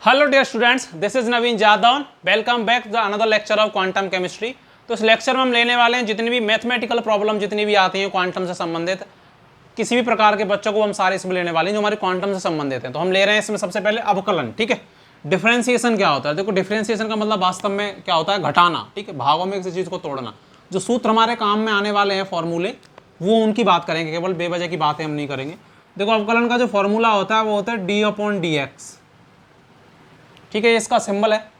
Hello dear students, this is Naveen Jadhav. Welcome back to another lecture of quantum chemistry. तो इस lecture में हम लेने वाले हैं जितनी भी मैथमेटिकल प्रॉब्लम जितनी भी आती हैं क्वांटम से संबंधित, किसी भी प्रकार के बच्चों को हम सारे इसमें लेने वाले हैं जो हमारे क्वांटम से संबंधित हैं। तो हम ले रहे हैं इसमें सबसे पहले अवकलन। ठीक है, डिफरेंशिएशन क्या होता है? देखो, डिफरेंशिएशन का मतलब वास्तव में क्या होता है? घटाना। ठीक है, भागों में किसी चीज़ को तोड़ना। जो सूत्र हमारे काम में आने वाले हैं फॉर्मूले, वो उनकी बात करेंगे, केवल बेवजह की बातें हम नहीं करेंगे। देखो, अवकलन का जो फॉर्मूला होता है वो होता है d/dx। ठीक है, इसका सिंबल है।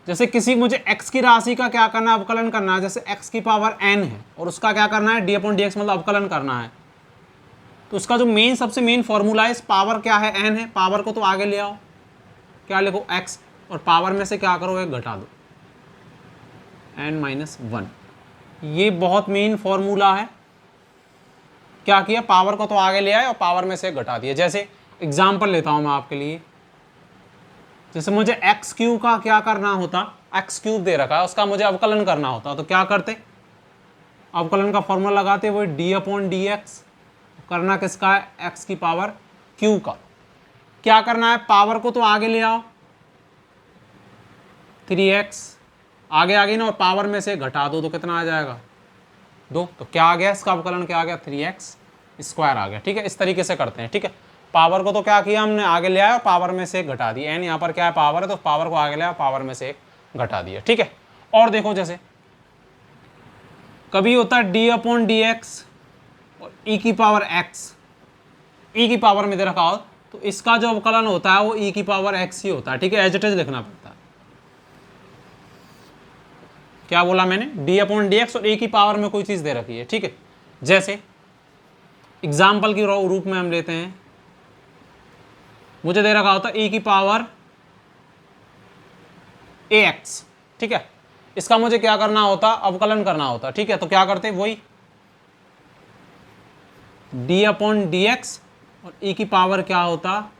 जैसे किसी मुझे x की राशि का क्या करना है? अवकलन करना है। जैसे x की पावर n है और उसका क्या करना है? d/dx, मतलब अवकलन करना है। तो उसका जो मेन सबसे मेन फॉर्मूला है, इस पावर क्या है? n है। पावर को तो आगे ले आओ, क्या लिखो? x, और पावर में से क्या करो? एक घटा दो, n-1। ये बहुत मेन फॉर्मूला है। क्या किया? पावर को तो आगे ले आए और पावर में से एक घटा दिया। जैसे एग्जाम्पल लेता हूं मैं आपके लिए। जैसे मुझे एक्स क्यूब का क्या करना होता? एक्स क्यूब दे रखा है, उसका मुझे अवकलन करना होता, तो क्या करते? अवकलन का फॉर्मूला लगाते, वो d/dx। करना किसका है? एक्स की पावर क्यू का। क्या करना है? पावर को तो आगे ले आओ, 3x आगे आ गई ना, और पावर में से घटा दो तो कितना आ जाएगा? 2। तो क्या आ गया? इसका अवकलन क्या आ गया? 3x² आ गया। ठीक है, इस तरीके से करते हैं। ठीक है, पावर को तो क्या किया हमने? आगे ले आया और पावर में से एक घटा दिया। n यहाँ पर क्या है? पावर है, तो पावर को आगे ले आया, पावर में से एक घटा दिया। ठीक है, और देखो, जैसे कभी होता है d/dx और e की पावर x, e की पावर में दे रखा हो, तो इसका जो अवकलन होता है वो e की पावर x ही होता है। ठीक है, एज इट इज लिखना पड़ता है। क्या बोला मैंने? d/dx और e की पावर में कोई चीज दे रखी है। ठीक है, जैसे एग्जाम्पल के रूप में हम लेते हैं, मुझे दे रखा होता e की पावर ax। ठीक है, इसका मुझे क्या करना होता? अवकलन करना होता। ठीक है, तो क्या करते? वही d/dx और e की पावर क्या होता?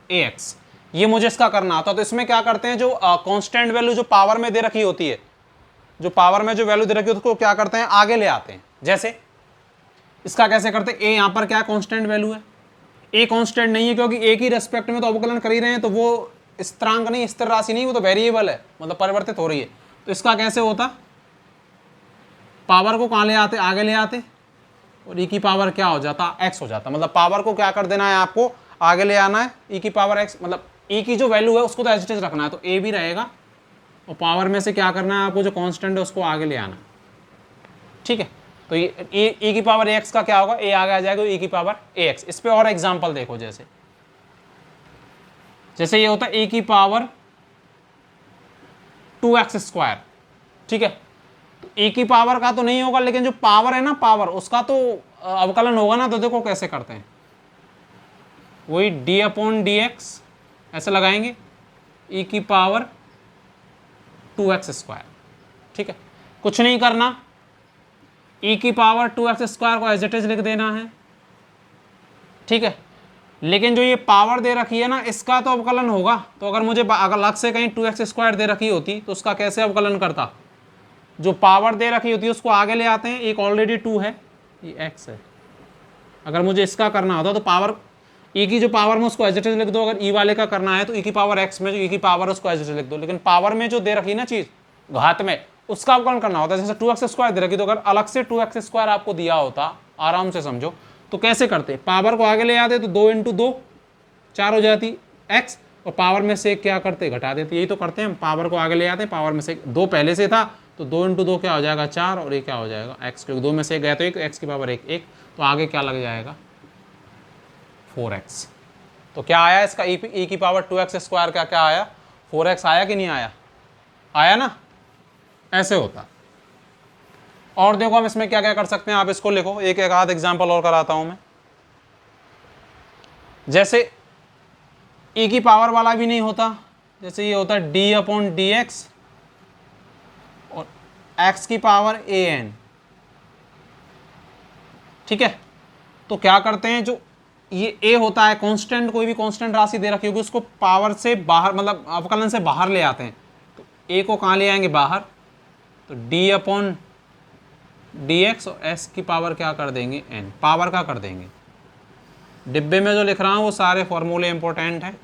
ax। ये मुझे इसका करना होता। तो इसमें क्या करते हैं, जो कांस्टेंट वैल्यू जो पावर में दे रखी होती है, जो पावर में जो वैल्यू दे रखी है उसको क्या करते हैं? आगे ले आते हैं। जैसे इसका कैसे करते हैं? a यहाँ पर क्या कांस्टेंट वैल्यू है? a कांस्टेंट नहीं है, क्योंकि a की रेस्पेक्ट में तो अवकलन कर ही रहे हैं, तो वो स्थिरांक नहीं, स्थिर राशि नहीं, वो तो वेरिएबल है, मतलब परिवर्तित हो रही है। तो इसका कैसे होता? पावर को कहाँ ले आते? आगे ले आते, और e की पावर क्या हो जाता? x हो जाता। मतलब पावर को क्या कर देना है? आपको आगे ले आना है, e की पावर x, मतलब e की जो वैल्यू है उसको तो एज इट इज रखना है, तो a भी रहेगा, और पावर में से क्या करना है आपको? जो कांस्टेंट है उसको आगे ले आना। ठीक है, तो ये e की पावर x का क्या होगा? a आगे आ जाएगा, e की पावर ax। इस पे और एग्जांपल देखो। जैसे ये होता है e की पावर 2x²। ठीक है, तो e की पावर का तो नहीं होगा, लेकिन जो पावर है ना, पावर उसका तो अवकलन होगा ना। तो देखो कैसे करते हैं, वही d/dx ऐसे लगाएंगे, e की पावर 2x²। ठीक है, कुछ नहीं करना, e की पावर 2x² को एज इट इज लिख देना है। ठीक है, लेकिन जो ये पावर दे रखी है ना, इसका तो अवकलन होगा। तो अगर मुझे अगर अलग से कहीं 2x² दे रखी होती तो उसका कैसे अवकलन करता? जो पावर दे रखी होती है उसको आगे ले आते हैं, एक ऑलरेडी 2 है, ये x है। अगर मुझे इसका करना होता तो पावर e की जो पावर में उसको एज इट इज लिख दो। अगर e वाले का करना है तो e की पावर x में जो e की पावर उसको एज इट इज लिख दो। लेकिन पावर में जो दे रखी ना चीज घात में, उसका अवकलन करना होता है। जैसे 2x² दे रखी, तो अगर अलग से 2x² आपको दिया होता, आराम से समझो, तो कैसे करते? पावर को आगे ले आते, तो 2 × 2 4 हो जाती x, और पावर में से क्या करते? घटा देते। यही तो करते हैं हम, पावर को आगे ले आते हैं, पावर में से 2 पहले से था, तो 2 × 2 क्या हो जाएगा? 4, और ये क्या हो जाएगा? x, क्योंकि 2 में से गया तो 1, x की पावर 1, तो आगे क्या लग जाएगा? 4x। तो क्या आया इसका? e की पावर 2x² का क्या आया? 4x आया कि नहीं आया? आया ना? ऐसे होता। और देखो हम इसमें क्या क्या कर सकते हैं, आप इसको लिखो, एक एक आध एग्जांपल और कराता हूं मैं। जैसे e की पावर वाला भी नहीं होता, जैसे ये होता है d/dx और x की पावर an। ठीक है, तो क्या करते हैं, जो ये a होता है कांस्टेंट, कोई भी कांस्टेंट राशि दे रखी होगी उसको पावर से बाहर, मतलब अवकलन से बाहर ले आते हैं। तो a को कहाँ ले आएंगे? बाहर, तो d/dx और s की पावर क्या कर देंगे? n, पावर का कर देंगे। डिब्बे में जो लिख रहा हूँ वो सारे फॉर्मूले इंपॉर्टेंट हैं,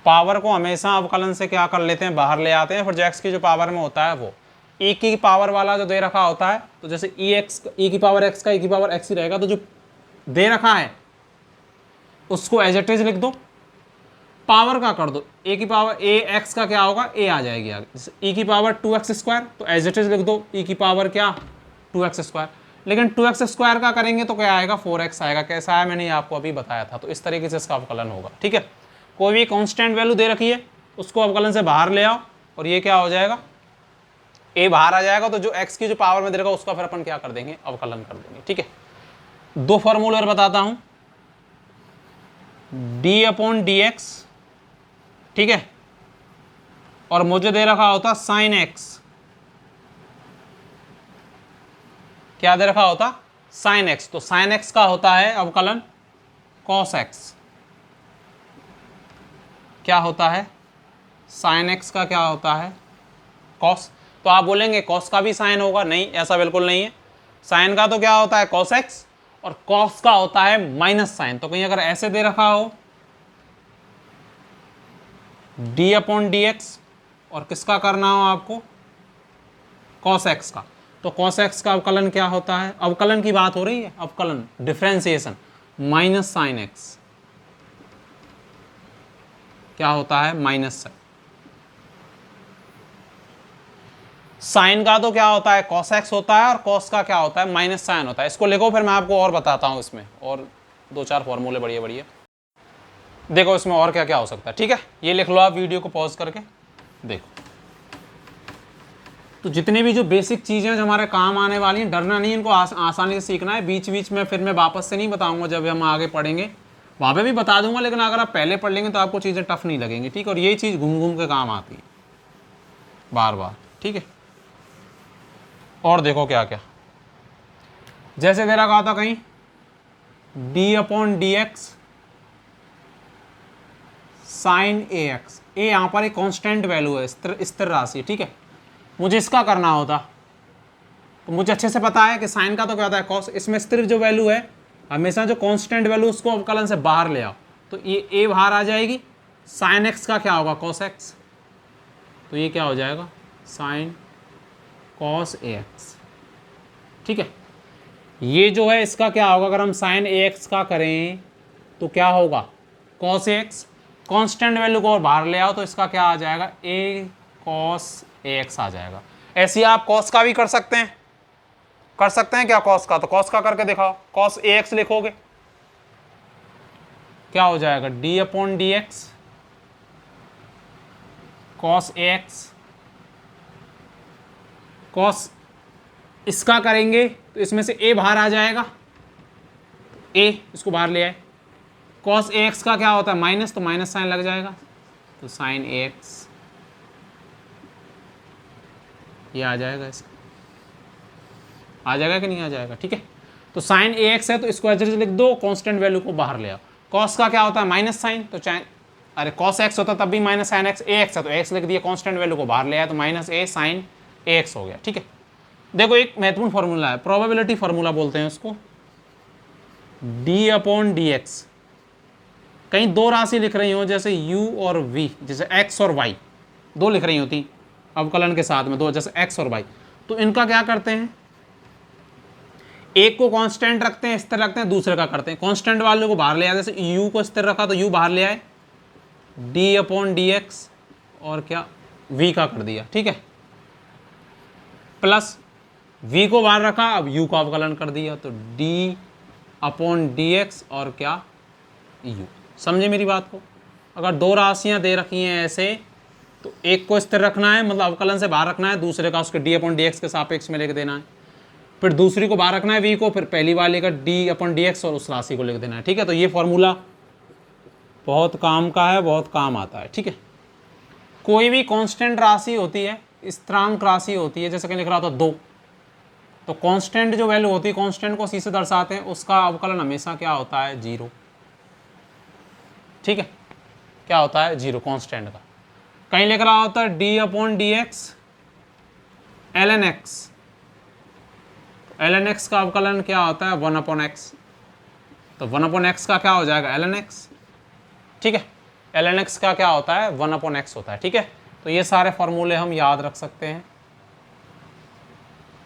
पावर को हमेशा अवकलन से क्या कर लेते हैं, बाहर ले आते हैं, फिर जो एक्स की जो पावर में होता है वो ई की पावर वाला जो दे रखा होता है, तो जैसे ई एक्स, ई की पावर एक्स का ई की पावर एक्स ही रहेगा, तो जो दे रखा है उसको एज इट इज लिख दो, पावर का कर दो, ए की पावर ए एक्स का क्या होगा, ए आ जाएगी आगे, जैसे ई की पावर 2x स्क्वायर, तो एज इट इज लिख दो ई की पावर क्या 2x स्क्वायर। लेकिन 2x स्क्वायर का करेंगे तो क्या आएगा, 4x आएगा। कैसा है, मैंने आपको अभी बताया था। तो इस तरीके से इसका अवकलन होगा। ठीक है, कोई भी कांस्टेंट वैल्यू दे रखी है उसको अवकलन से बाहर ले आओ और ये क्या हो जाएगा, ए बाहर आ जाएगा, तो जो x की जो पावर में दे रखा उसका फिर अपन क्या कर देंगे, अवकलन कर देंगे। ठीक है, दो फॉर्मूले और बताता हूं, d/dx, ठीक है, और मुझे दे रखा होता साइन x, क्या दे रखा होता, साइन x, तो साइन x का होता है अवकलन cos x, क्या होता है, साइन x का क्या होता है, cos। तो आप बोलेंगे cos का भी साइन होगा, नहीं, ऐसा बिल्कुल नहीं है। साइन का तो क्या होता है cos x और cos का होता है माइनस साइन। तो कहीं अगर ऐसे दे रखा हो d/dx और किसका करना हो आपको, cos x का, तो cos x का अवकलन क्या होता है, अवकलन की बात हो रही है, अवकलन डिफरेंशिएशन, माइनस साइन x, क्या होता है, माइनस साइन। साइन का तो क्या होता है cos x होता है और cos का क्या होता है, माइनस साइन होता है। इसको लिखो, फिर मैं आपको और बताता हूं इसमें, और दो चार फॉर्मूले बढ़िया बढ़िया देखो इसमें और क्या क्या हो सकता है। ठीक है, ये लिख लो आप, वीडियो को पॉज करके देखो। तो जितनी भी जो बेसिक चीजें जो हमारे काम आने वाली हैं, डरना नहीं, इनको आसानी से सीखना है। बीच बीच में फिर मैं वापस से नहीं बताऊंगा, जब हम आगे पढ़ेंगे वहाँ पे भी बता दूंगा, लेकिन अगर आप पहले पढ़ लेंगे तो आपको चीज़ें टफ नहीं लगेंगी। ठीक है, और यही चीज़ घूम घूम के काम आती है बार बार। ठीक है, और देखो क्या क्या, जैसे दे रखा था कहीं d/dx साइन ax, ए यहाँ पर एक कांस्टेंट वैल्यू है, स्थिर राशि। ठीक है, मुझे इसका करना होता, तो मुझे अच्छे से पता है कि साइन का तो क्या होता है कॉस, इसमें स्थिर जो वैल्यू है हमेशा जो कांस्टेंट वैल्यू उसको अवकलन से बाहर ले आओ, तो ये ए बाहर आ जाएगी, साइन एक्स का क्या होगा कॉस एक्स, तो ये क्या हो जाएगा साइन कॉस ए एक्स। ठीक है, ये जो है इसका क्या होगा, अगर हम साइन ए एक्स का करें तो क्या होगा cos A x, constant value को और बाहर ले आओ तो इसका क्या आ जाएगा ए कॉस ए एक्स आ जाएगा। ऐसे आप कॉस का भी कर सकते हैं, क्या कॉस का, तो कॉस का करके दिखाओ, कॉस ए एक्स लिखोगे क्या हो जाएगा d/dx cos A x, cos इसका करेंगे तो इसमें से ए बाहर आ जाएगा, ए इसको बाहर ले आए, कॉस ए एक्स का क्या होता है माइनस, तो माइनस साइन लग जाएगा, तो साइन ए एक्स ये आ जाएगा, इसका आ जाएगा कि नहीं आ जाएगा। ठीक है, तो साइन ए एक्स है तो इसको एज लिख दो, कांस्टेंट वैल्यू को बाहर ले आओ। कॉस का क्या होता है माइनस साइन, तो चाहे अरे कॉस एक्स होता तब भी माइनस साइन एक्स, ए एक्स है तो एक्स लिख दिया, कांस्टेंट वैल्यू को बाहर ले आया तो माइनस ए साइन ए एक्स हो गया। ठीक है, देखो एक महत्वपूर्ण फॉर्मूला है, प्रोबेबिलिटी फार्मूला बोलते हैं उसको, d/dx, कहीं दो राशि लिख रही हो जैसे u और v, जैसे x और y दो लिख रही होती अवकलन के साथ में, दो जैसे x और y, तो इनका क्या करते हैं, एक को कांस्टेंट रखते हैं, स्थिर रखते हैं, दूसरे का करते हैं कांस्टेंट वाले को बाहर ले आए, जैसे u को स्थिर रखा तो u बाहर ले आए, d/dx और क्या v का कर दिया। ठीक है, प्लस v को बाहर रखा, अब u का अवकलन कर दिया, तो d/dx और क्या u। समझे मेरी बात को, अगर दो राशियां दे रखी हैं ऐसे तो एक को स्थिर रखना है, मतलब अवकलन से बाहर रखना है, दूसरे का उसके d/dx के सापेक्ष में लिख देना है, फिर दूसरी को बाहर रखना है v को, फिर पहली वाले का d/dx और उस राशि को लिख देना है। ठीक है, तो ये फॉर्मूला बहुत काम का है, बहुत काम आता है। ठीक है, कोई भी कांस्टेंट राशि होती है, स्थिरांक राशि होती है, जैसे कहीं लिख रहा था 2, तो कांस्टेंट जो वैल्यू होती है कांस्टेंट को सी से दर्शाते हैं, उसका अवकलन हमेशा क्या होता है 0। ठीक है, क्या होता है 0 कांस्टेंट का। कहीं लिख रहा होता है d/dx ln x, ln x का अवकलन क्या होता है 1/x, तो 1/x का क्या हो जाएगा ln x। ठीक है, ln x का क्या होता है 1/x होता है। ठीक है, तो ये सारे फॉर्मूले हम याद रख सकते हैं।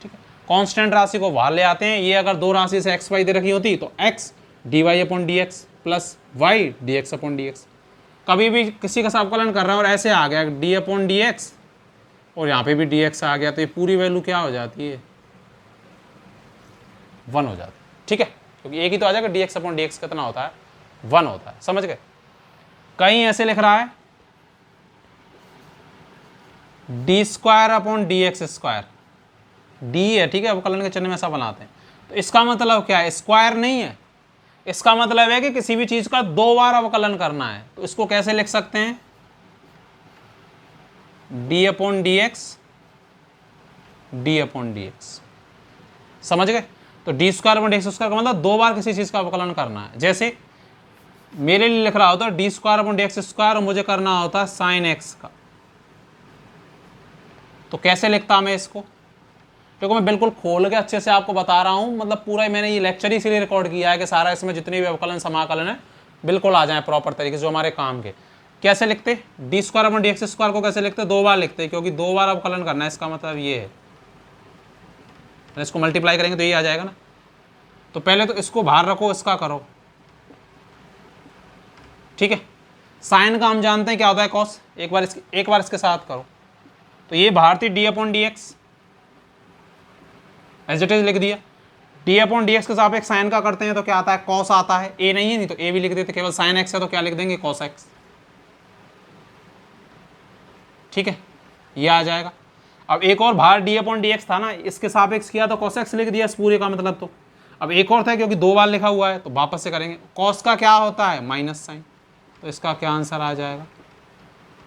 ठीक है, कांस्टेंट राशि को बाहर ले आते हैं। ये अगर दो राशि से x y दे रखी होती तो x dy/dx plus y dx/dx। कभी भी किसी का अवकलन कर रहा है और ऐसे आ गया d/dx और यहाँ पे भी dx आ गया तो ये पूरी वैल्यू क्या हो जाती है 1 हो जाती है। ठीक है, क्योंकि एक ही तो आ जाएगा dx/dx कितना होता है 1 होता है। समझ गए? कहीं ऐसे लिख रहा है d²/dx², d है। ठीक है, अवकलन के चिन्ह में ऐसा बनाते हैं तो इसका मतलब क्या है, स्क्वायर नहीं है। इसका मतलब है कि किसी भी चीज का 2 बार अवकलन करना है। तो इसको कैसे लिख सकते हैं d/dx d/dx। समझ गए? तो d²/dx² का मतलब 2 बार किसी चीज का अवकलन करना है। जैसे मेरे लिए लिख रहा होता है d²/dx² और मुझे करना होता है sin x का, तो कैसे लिखता मैं इसको? क्योंकि मैं बिल्कुल खोल के अच्छे से आपको बता रहा हूं, मतलब पूरा मैंने ये लेक्चर ही इसीलिए रिकॉर्ड किया है कि सारा इसमें जितने भी अवकलन समाकलन है बिल्कुल आ जाए प्रॉपर तरीके से जो हमारे काम के। कैसे लिखते d²/dx² को कैसे लिखते? 2 बार लिखते, क्योंकि 2 बार अवकलन करना है। इसका मतलब ये है, इसको मल्टीप्लाई करेंगे तो ये आ जाएगा ना। तो पहले तो इसको बाहर रखो, इसका करो। ठीक है, साइन का हम जानते हैं क्या होता है कॉस। एक बार इसके साथ करो तो ये बाहर थी d/dx, एज इट इज लिख दिया। d/dx के साथ एक साइन का करते हैं तो क्या आता है कॉस आता है। a नहीं है, नहीं तो a भी लिख देते। केवल साइन x है तो क्या लिख देंगे कॉस x। ठीक है, ये आ जाएगा। अब एक और बाहर d/dx था ना, इसके सापेक्ष किया तो cos x लिख दिया इस पूरे का मतलब। तो अब एक और था क्योंकि 2 बार लिखा हुआ है तो वापस से करेंगे। cos का क्या होता है माइनस साइन, तो इसका क्या आंसर आ जाएगा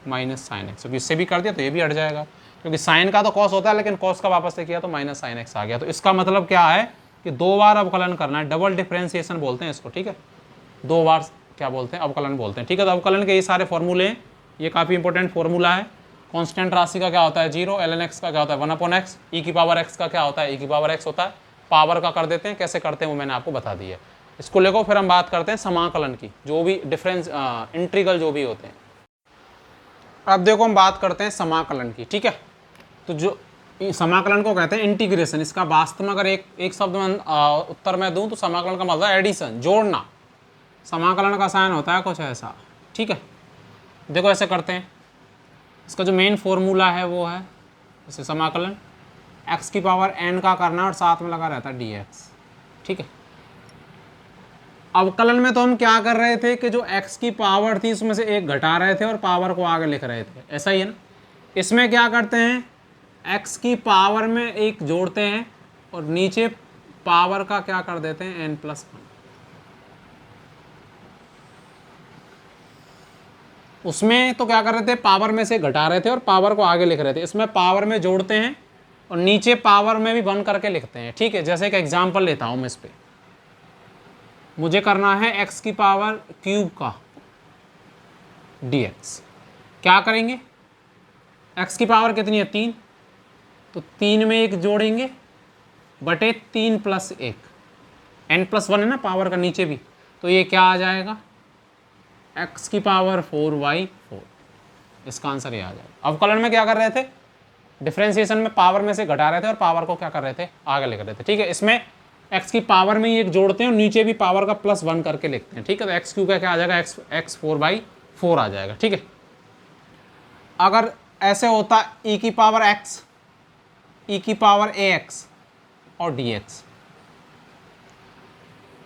माइनस साइन एक्स। क्योंकि इससे भी कर दिया तो ये भी हट जाएगा, क्योंकि साइन का तो cos होता है लेकिन cos का वापस से किया तो माइनस साइन एक्स आ गया। तो इसका मतलब क्या है कि 2 बार अवकलन करना है। डबल डिफरेंशिएशन बोलते हैं इसको। ठीक है, 2 बार क्या बोलते हैं अवकलन बोलते हैं। ठीक है, तो अवकलन के ये सारे फॉर्मूले हैं, ये काफ़ी इंपॉर्टेंट फॉर्मूला है। कांस्टेंट राशि का क्या होता है 0, ln x का क्या होता है 1/x, e⁻x का क्या होता है e⁻x होता है। पावर का कर देते हैं, कैसे करते हैं वो मैंने आपको बता दिया। इसको लेको फिर हम बात करते हैं समाकलन की, जो भी डिफरेंस इंटीग्रल जो भी होते हैं। अब देखो हम बात करते हैं समाकलन की। ठीक है, तो जो समाकलन को कहते हैं इंटीग्रेशन। इसका वास्तव में अगर एक शब्द में उत्तर में दूं तो समाकलन का मतलब एडिशन, जोड़ना। समाकलन का साइन होता है कुछ ऐसा। ठीक है, देखो ऐसे करते हैं। इसका जो मेन फॉर्मूला है वो है जैसे समाकलन x⁴n का करना और साथ में लगा रहता है dx। ठीक है, अवकलन में तो हम क्या कर रहे थे कि जो x की पावर थी उसमें से एक घटा रहे थे और पावर को आगे लिख रहे थे, ऐसा ही है ना। इसमें क्या करते हैं x की पावर में एक जोड़ते हैं और नीचे पावर का क्या कर देते हैं n+1। उसमें तो क्या कर रहे थे पावर में से घटा रहे थे और पावर को आगे लिख रहे थे। इसमें पावर में जोड़ते हैं और नीचे पावर में भी बन करके लिखते हैं। ठीक है, जैसे एक एग्जांपल लेता हूं मैं इस पे। मुझे करना है x की पावर क्यूब का dx। क्या करेंगे, x की पावर कितनी है 3, तो 3 में एक जोड़ेंगे बटे 3 + 1, n+1 है ना पावर का नीचे भी, तो ये क्या आ जाएगा x की पावर 4/4। इसका आंसर ये आ जाएगा। अवकलन में क्या कर रहे थे डिफरेंशिएशन में पावर में से घटा रहे थे और पावर को क्या कर रहे थे आगे लिख रहे थे। ठीक है, इसमें x की पावर में ही एक जोड़ते हैं और नीचे भी पावर का +1 करके लिखते हैं। ठीक है, तो x³ का क्या आ जाएगा x 4/4 आ जाएगा। ठीक है, अगर ऐसे होता e⁻x e⁻ax और dx।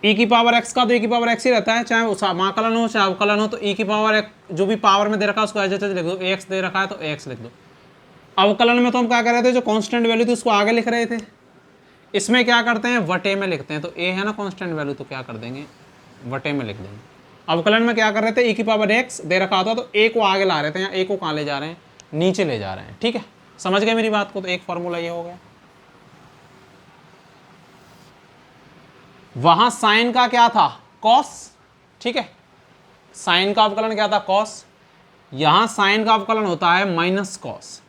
e⁻x का तो e⁻x ही रहता है, चाहे वो समाकलन हो चाहे अवकलन हो। तो e⁻x जो भी पावर में दे रखा है उसको एज लिख दो, ax दे रखा है तो ax लिख दो। अवकलन में तो हम क्या कर रहे थे जो कांस्टेंट वैल्यू थी उसको आगे लिख रहे थे। इसमें क्या करते हैं वटे में लिखते हैं, तो a है ना कांस्टेंट वैल्यू तो क्या कर देंगे वटे में लिख देंगे। अवकलन में क्या कर रहे थे e⁻x दे रखा था तो a को आगे ला रहे थे, यहाँ a को कहाँ ले जा रहे हैं नीचे ले जा रहे हैं। ठीक है, समझ गए मेरी बात को। तो एक फॉर्मूला ये हो गया। वहां साइन का क्या था कॉस। ठीक है, साइन का अवकलन क्या था कॉस, यहां साइन का अवकलन होता है minus cos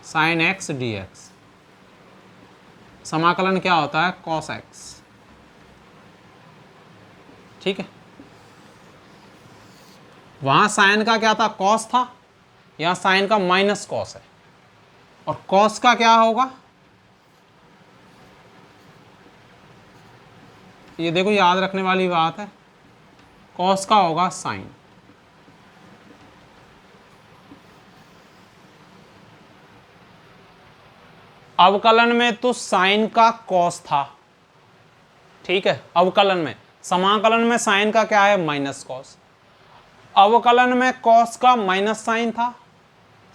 sine x dx। समाकलन क्या होता है cos x। ठीक है, वहां साइन का क्या था, कॉस था, यहां साइन का माइनस कॉस है। और कॉस का क्या होगा, ये देखो याद रखने वाली बात है, कॉस का होगा साइन। अवकलन में तो साइन का कॉस था, ठीक है, अवकलन में। समाकलन में साइन का क्या है, माइनस कॉस। अवकलन में कॉस का माइनस साइन था,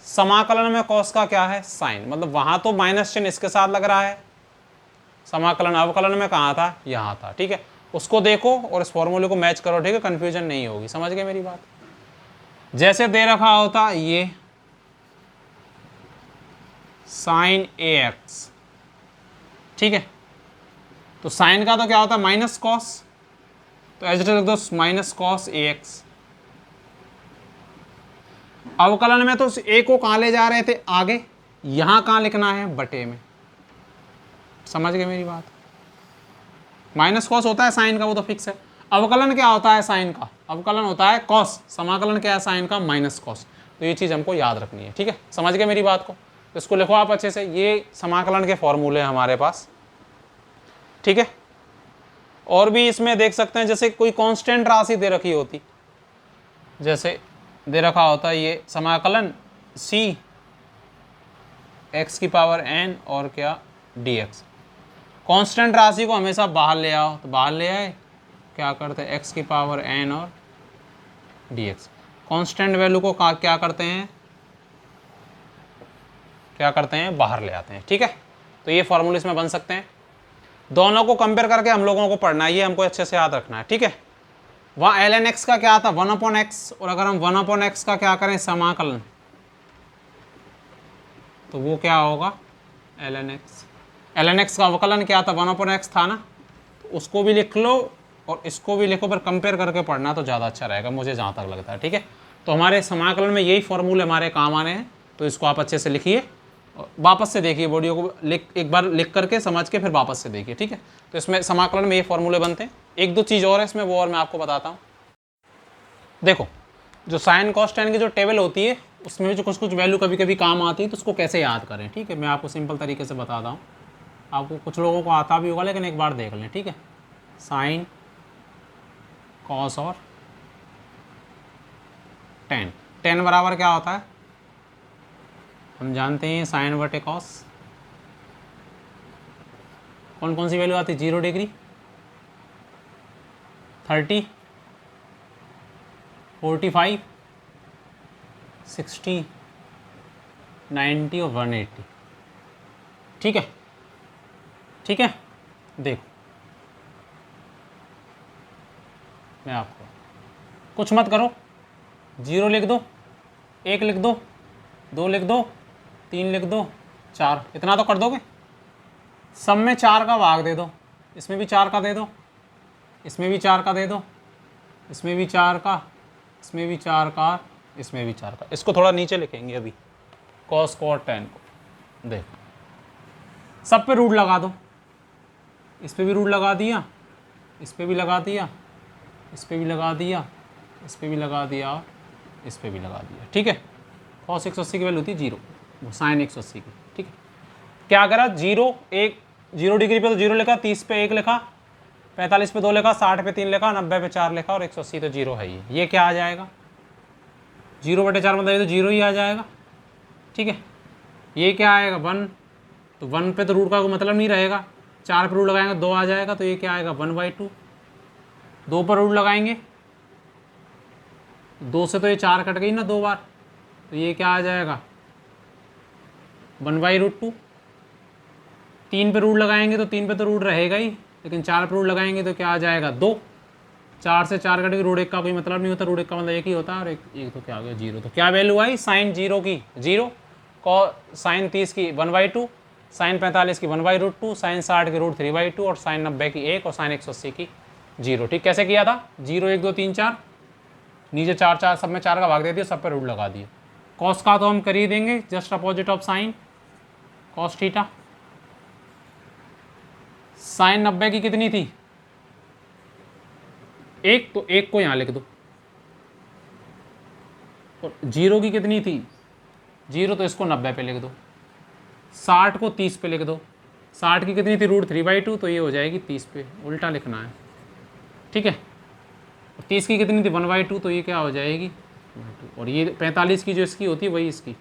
समाकलन में कॉस का क्या है, साइन। मतलब वहां तो माइनस चिन्ह इसके साथ लग रहा है, समाकलन अवकलन में कहा था, यहां था, ठीक है। उसको देखो और इस फॉर्मूले को मैच करो, ठीक है, कंफ्यूजन नहीं होगी। समझ गए मेरी बात। जैसे दे रखा होता ये साइन ए एक्स, ठीक है, तो साइन का तो क्या होता है, माइनस कॉस, तो एज इट इज लिख दो माइनस कॉस ए एक्स। अवकलन में तो ए को कहां ले जा रहे थे, आगे, यहां कहां लिखना है, बटे में। समझ गए मेरी बात। माइनस कॉस होता है साइन का, वो तो फिक्स है। अवकलन क्या होता है साइन का, अवकलन होता है कॉस, समाकलन क्या है साइन का, माइनस कॉस। तो ये चीज हमको याद रखनी है, ठीक है। समझ गए मेरी बात को, तो इसको लिखो आप अच्छे से। ये समाकलन के फॉर्मूले हैं हमारे पास, ठीक है। और भी इसमें देख सकते हैं, जैसे कोई कांस्टेंट राशि दे रखी होती, जैसे दे रखा होता है ये समाकलन c x की पावर n और क्या dx। कांस्टेंट राशि को हमेशा बाहर ले आओ, तो बाहर ले आए, क्या करते हैं, x की पावर n और dx। कांस्टेंट वैल्यू को क्या करते हैं, बाहर ले आते हैं, ठीक है। तो ये फॉर्मूले इसमें बन सकते हैं। दोनों को कंपेयर करके हम लोगों को पढ़ना है, ये हमको अच्छे से याद रखना है, ठीक है। वहाँ ln x का क्या था, 1/x, और अगर हम 1/x का क्या करें, समाकलन, तो वो क्या होगा, ln x का अवकलन क्या था, 1/x था ना, तो उसको भी लिख लो और इसको भी लिखो, पर कंपेयर करके पढ़ना तो ज़्यादा अच्छा रहेगा, मुझे जहाँ तक लगता है, ठीक है। तो हमारे समाकलन में यही फॉर्मूले हमारे काम आने हैं, तो इसको आप अच्छे से लिखिए, वापस से देखिए वीडियो को, एक बार लिख करके समझ के फिर वापस से देखिए, ठीक है। तो इसमें समाकलन में ये फॉर्मूले बनते हैं। एक दो चीज़ और है इसमें, वो और मैं आपको बताता हूँ। देखो, जो साइन कॉस टेन की जो टेबल होती है, उसमें भी जो कुछ कुछ वैल्यू कभी कभी काम आती है, तो उसको कैसे याद करें, ठीक है। मैं आपको सिंपल तरीके से बताता हूँ, आपको कुछ लोगों को आता भी होगा, लेकिन एक बार देख लें, ठीक है। साइन कॉस और टेन, टेन बराबर क्या होता है, हम जानते हैं साइन बटे कॉस। कौन कौन सी वैल्यू आती है, 0 डिग्री, 30, 45, 60, 90 और 180, ठीक है, ठीक है। देखो मैं आपको, कुछ मत करो, 0 लिख दो, 1 लिख दो, 2 लिख दो, 3 लिख दो, 4, इतना तो कर दोगे। सब में 4 का भाग दे दो, इसमें भी 4 का दे दो, इसमें भी 4 का दे दो, इसमें भी 4 का, इसमें भी 4 का, इसमें भी 4 का। इसको थोड़ा नीचे लिखेंगे अभी, कॉस कॉट टेन को। देखो सब पे रूट लगा दो, इस पे भी रूट लगा दिया, इस पे भी लगा दिया, इस पे भी लगा दिया, इस पे भी लगा दिया, इस पे भी लगा दिया, ठीक है। कॉस 180 की वैल्यू थी 0, साइन 180 की, ठीक है। क्या करा, 0 डिग्री पे तो 0 लिखा, 30 पे 1 लिखा, 45 पे 2 लिखा, 60 पे 3 लिखा, 90 पे 4 लिखा, और 180 तो 0 है ही। ये क्या आ जाएगा, 0/4 मतलब ये तो 0 ही आ जाएगा, ठीक है। ये क्या आएगा, 1, तो 1 पे तो रूट का कोई मतलब नहीं रहेगा, 4 पर रूट लगाएंगे 2 आ जाएगा, तो ये क्या आएगा, 1/2। 2 पर रूट लगाएंगे, 2 से तो ये 4 कट गई ना 2 बार, तो ये क्या आ जाएगा, 1/√2। 3 पे रूट लगाएंगे तो 3 पे तो रूट रहेगा ही, लेकिन 4 पे रूट लगाएंगे तो क्या आ जाएगा, 2। 4 से 4 कट गई, रूट 1 का कोई मतलब नहीं होता, रूट 1 का मतलब एक ही होता है, और एक तो क्या आ गया, 0। तो क्या वैल्यू आई, साइन 0 की 0, साइन 30 की 1/2, साइन 45 की 1/√2, साइन 60 की √3/2, और साइन 90 की 1, और साइन 180 की 0। ठीक, कैसे किया था, 0 1 2 3 4, नीचे 4 4, सब में 4 का भाग दे दिया, सब पे रूट लगा दिए। कॉस का तो हम कर ही देंगे, just opposite of sine, cos theta. Sine 90 की कितनी थी, 1, तो 1 को यहां लिख दो, और 0 की कितनी थी 0, तो इसको 90 पे लिख दो। 60 को 30 पे लिख दो। 60 की कितनी थी √3/2, तो ये हो जाएगी 30 पे, उल्टा लिखना है, ठीक है। 30 की कितनी थी 1/2, तो ये क्या हो जाएगी 1/2। और ये 45 की जो इसकी होती है वही इसकी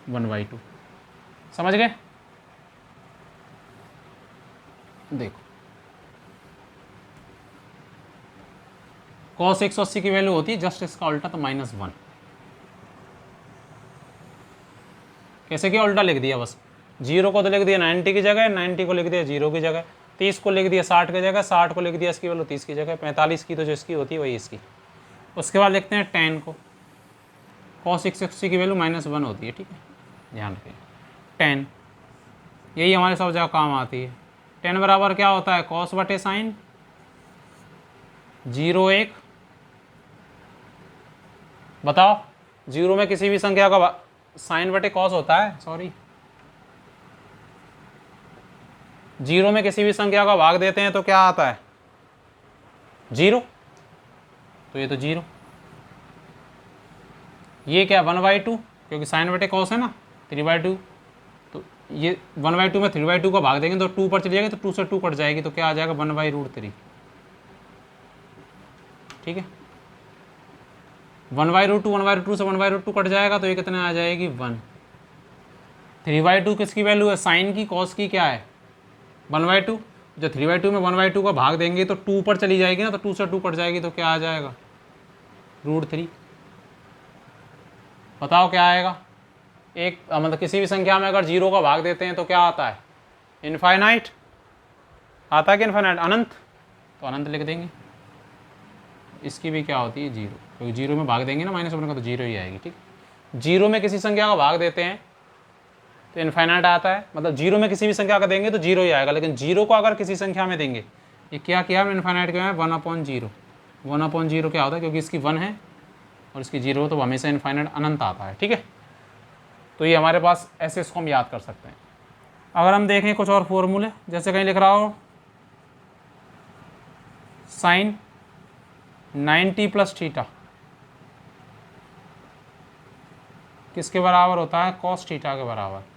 1/2। समझ गए? देखो cos 180 की वैल्यू होती है जस्ट इसका उल्टा, तो -1। कैसे किया, उल्टा लिख दिया बस। 0 को तो लिख दिया 90 की जगह, 90 को लिख दिया 0 की जगह, 30 को लिख दिया 60 की जगह, 60 को लिख दिया इसकी वैल्यू 30 की जगह, 45 की तो जो इसकी होती है वही इसकी। उसके बाद लिखते हैं tan को। cos 180 की वैल्यू -1 होती है, ठीक है, ध्यान रखिए। tan यही हमारे सब जगह काम आती है। tan बराबर क्या होता है cos बटे साइन, 0 1। बताओ 0 में किसी भी संख्या का साइन बटे कॉस होता है, सॉरी 0 में किसी भी संख्या का भाग देते हैं तो क्या आता है 0, तो ये तो 0। ये क्या 1/2, क्योंकि साइन बटे कॉस है ना, 3/2, तो ये 1/2 में 3/2 का भाग देंगे तो 2 पर चली जाएगी, तो 2 से 2 कट जाएगी, तो क्या आ जाएगा 1/√3, ठीक है। 1/√2, 1/2 से 1/√2 कट जाएगा, तो ये कितने आ जाएगी 1। 3/2 किसकी वैल्यू है, साइन की, कॉस की क्या है 1/2। जो 3/2 में 1/2 का भाग देंगे तो 2 पर चली जाएगी ना, तो 2 से 2 कट जाएगी, तो क्या आ जाएगा √3। बताओ क्या आएगा, एक मतलब किसी भी संख्या में अगर 0 का भाग देते हैं तो क्या आता है इनफाइनाइट आता है कि इनफाइनाइट, अनंत, तो अनंत लिख देंगे। इसकी भी क्या होती है 0, क्योंकि 0 में भाग देंगे ना -1 का, तो 0 ही आएगी, ठीक। 0 में किसी संख्या का भाग देते हैं तो इनफाइनाइट आता है, मतलब 0 में किसी भी संख्या का देंगे तो 0 ही आएगा, लेकिन 0 को अगर किसी संख्या में देंगे, ये क्या किया हमने इनफाइनाइट किया है 1/0। 1/0 क्या होता है, क्योंकि इसकी 1 है और इसकी 0, तो हमेशा इनफाइनाइट अनंत आता है, ठीक है। तो ये हमारे पास ऐसे इसको हम याद कर सकते हैं। अगर हम देखें कुछ और फॉर्मूले, जैसे कहीं लिख रहा हो साइन 90 + थीटा किसके बराबर होता है cos थीटा के बराबर।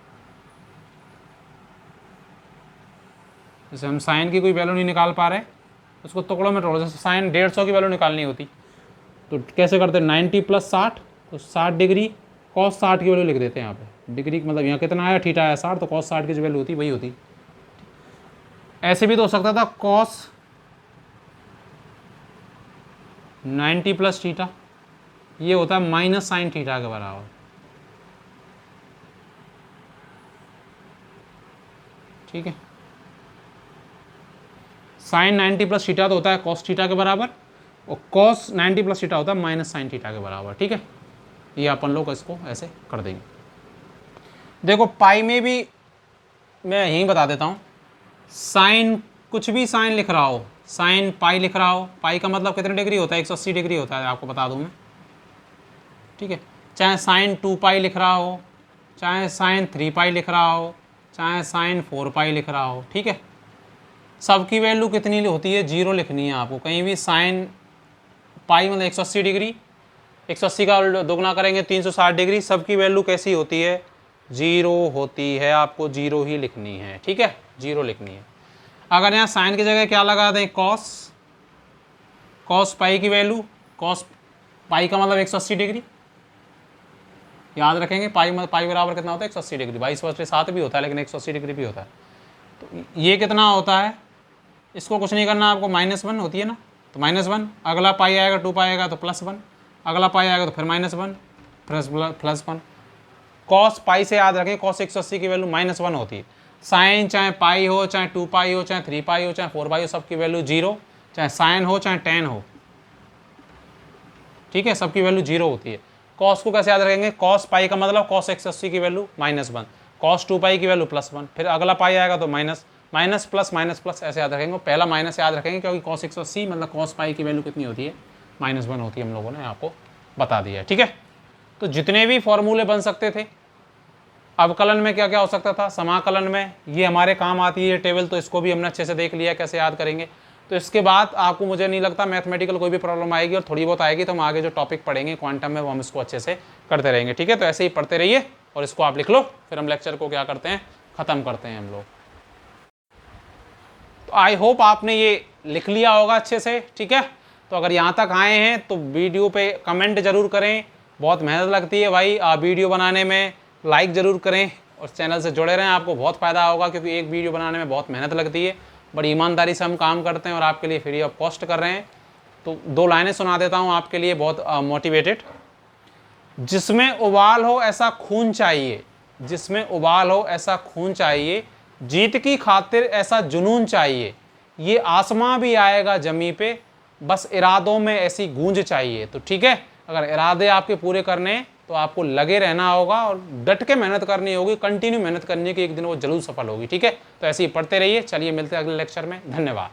जैसे हम साइन की कोई वैल्यू नहीं निकाल पा रहे, उसको टुकड़ों में तोड़ो, जैसे साइन 150 की वैल्यू निकालनी होती तो कैसे करते हैं 90 + 60, तो 60 डिग्री, cos 60 की वैल्यू लिख देते हैं यहाँ पे, डिग्री मतलब यहाँ कितना आया थीटा आया 60, तो cos 60 की जो वैल्यू होती वही होती। ऐसे भी तो हो सकता था cos 90 + थीटा, ये होता है -sin थीटा के बराबर, ठीक है। साइन 90 + थीटा तो होता है cos थीटा के बराबर, और cos 90 + थीटा होता है -sin थीटा के बराबर, ठीक है। ये अपन लोग इसको ऐसे कर देंगे। देखो पाई में भी मैं यहीं बता देता हूँ, साइन कुछ भी साइन लिख रहा हो, साइन पाई लिख रहा हो, पाई का मतलब कितने डिग्री होता है 180 डिग्री होता है, आपको बता दूँ मैं, ठीक है। चाहे साइन 2π लिख रहा हो, चाहे साइन 3π लिख रहा हो, चाहे साइन 4π लिख रहा हो, ठीक है। सबकी वैल्यू कितनी होती है 0 लिखनी है आपको। कहीं भी साइन पाई मतलब 180 डिग्री, 180 का दोगुना करेंगे 360 डिग्री, सबकी वैल्यू कैसी होती है 0 होती है, आपको 0 ही लिखनी है, ठीक है, 0 लिखनी है। अगर यहाँ साइन की जगह क्या लगा दें cos पाई की वैल्यू, cos पाई का मतलब 180 डिग्री, याद रखेंगे पाई बराबर कितना होता है 180 डिग्री, 22/7 भी होता है लेकिन 180 डिग्री भी होता है। तो ये कितना होता है, इसको कुछ नहीं करना आपको, -1 होती है ना, तो -1, अगला पाई आएगा 2π आएगा तो +1, अगला पाई आएगा तो फिर -1 +1। cos पाई से याद रखें cos 180 की वैल्यू -1 होती है। साइन चाहे पाई हो, चाहे 2π हो, चाहे 3π हो, चाहे 4π हो, सबकी वैल्यू 0, चाहे साइन हो चाहे tan हो, ठीक है, सबकी वैल्यू 0 होती है। cos को कैसे याद रखेंगे, cos पाई का मतलब cos 180 की वैल्यू -1, cos 2π की वैल्यू +1, फिर अगला पाई आएगा तो माइनस प्लस ऐसे याद रखेंगे। पहला माइनस याद रखेंगे क्योंकि cos 180 मतलब cos पाई की वैल्यू कितनी होती है -1 होती है, हम लोगों ने आपको बता दिया है, ठीक है। तो जितने भी फॉर्मूले बन सकते थे, अवकलन में क्या क्या हो सकता था, समाकलन में ये हमारे काम आती है टेबल, तो इसको भी हमने अच्छे से देख लिया कैसे याद करेंगे। तो इसके बाद आपको मुझे नहीं लगता मैथमेटिकल कोई भी प्रॉब्लम आएगी, और थोड़ी बहुत आएगी तो हम आगे जो टॉपिक पढ़ेंगे क्वांटम में वो हम इसको अच्छे से करते रहेंगे। ठीक है, तो ऐसे ही पढ़ते रहिए और इसको आप लिख लो, फिर हम लेक्चर को क्या करते हैं, ख़त्म करते हैं हम लोग। तो आई होप आपने ये लिख लिया होगा अच्छे से। ठीक है, तो अगर यहाँ तक आए हैं तो वीडियो पे कमेंट जरूर करें, बहुत मेहनत लगती है भाई वीडियो बनाने में। लाइक ज़रूर करें और चैनल से जुड़े रहें, आपको बहुत फ़ायदा होगा, क्योंकि एक वीडियो बनाने में बहुत मेहनत लगती है। बड़ी ईमानदारी से हम काम करते हैं और आपके लिए फ्री ऑफ कॉस्ट कर रहे हैं। तो 2 लाइनें सुना देता हूँ आपके लिए, बहुत मोटिवेटेड। जिसमें उबाल हो ऐसा खून चाहिए, जिसमें उबाल हो ऐसा खून चाहिए, जीत की खातिर ऐसा जुनून चाहिए, ये आसमां भी आएगा जमी पे, बस इरादों में ऐसी गूंज चाहिए। तो ठीक है, अगर इरादे आपके पूरे करने हैं तो आपको लगे रहना होगा और डट के मेहनत करनी होगी, कंटिन्यू मेहनत करनी की, एक दिन वो जरूर सफल होगी। ठीक है, तो ऐसे ही पढ़ते रहिए। चलिए मिलते हैं अगले लेक्चर में, धन्यवाद।